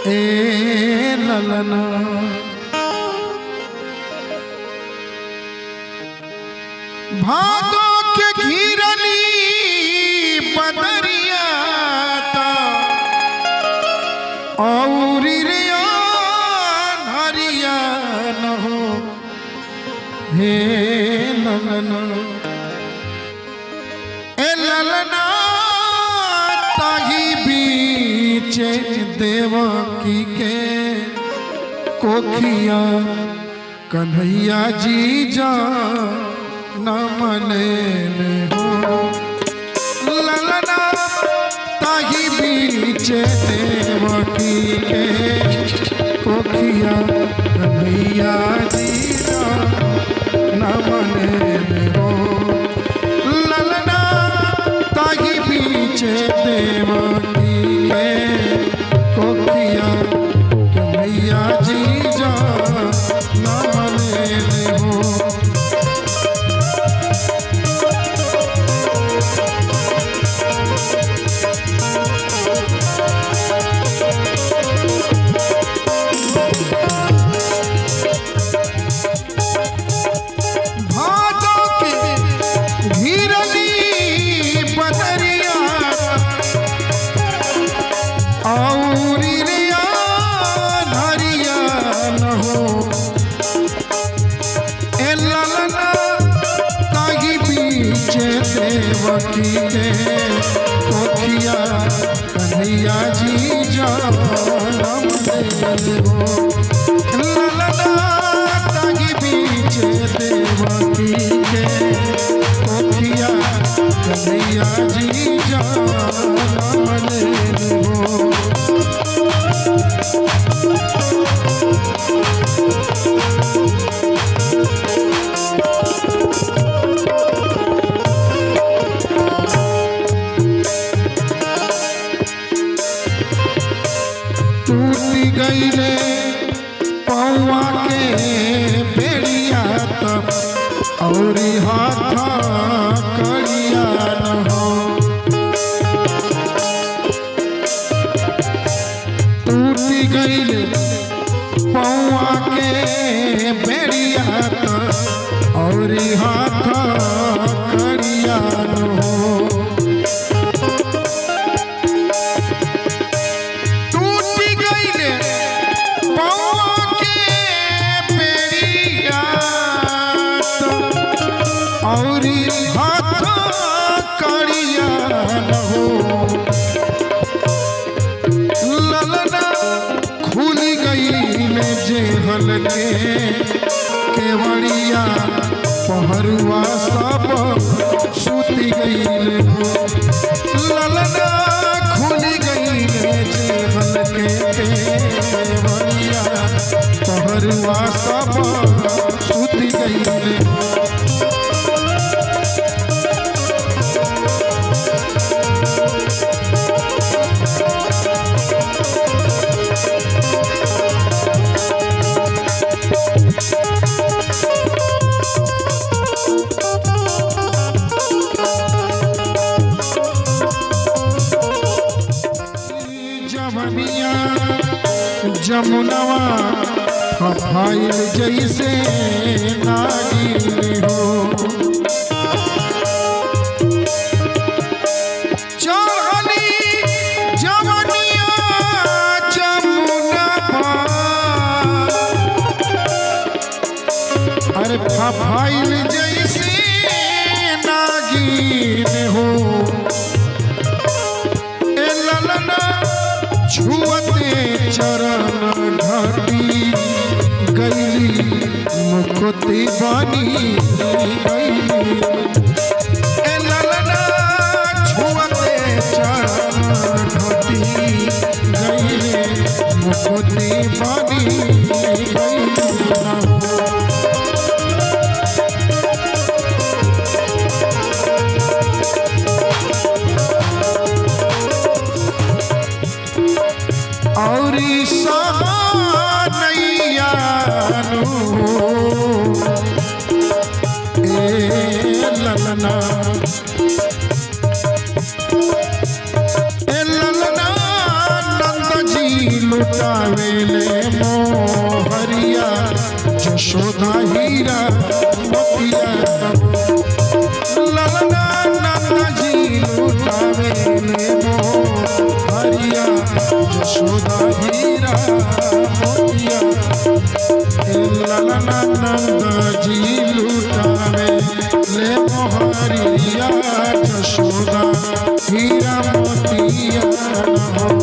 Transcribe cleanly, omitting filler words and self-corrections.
ए ललना भादो के घिरनी बदरिया और हरिया न हो हे ललना ए ललना ताही बीचे देवकी के कोखिया कन्हैया जी जा न मने हो ललना ताही बीचे देवकी के कोखिया कन्हैया जी जा न मने हो ललना ताही बीचे देवकी के कोखिया कन्हैया जी जा न मने हो देवकी के कोखिया कन्हैया जी जा ललना ताही बीचे देवकी के कोखिया कन्हैया जी जा गईले पौआ के बेड़िया तब और हाथ कड़िया न हो टूटी गईले पौआ के बेड़िया तब और हाथ कड़िया न हो और हाथ कड़िया न हो ललना खुल गई में जेहल के केवड़िया पहरुआ सब सुती गई हो ललना खुल गई में जेहल के केवड़िया पहरुआ सब सुती गई हो जमुनवा फफाइल जैसे नागिन हो चढ़ली जवनिया जमुनवा अरे फफाइल जैसे नागिन हो ए ललना छुअते चरण घटी गईली मुखती बनी गईली ए ललना छुअते चरण घटी गईली मुखती बनी गईली और नैया ललना नंद जी लुट लुटावेले मोहरिया जशोदा हीरा मोतिया ललना नंदा जी लुटावेले मोहरिया जशोदा हीरा मोतिया ललना नंदा जी लुटावेले मोहरिया जशोदा हीरा मोतिया।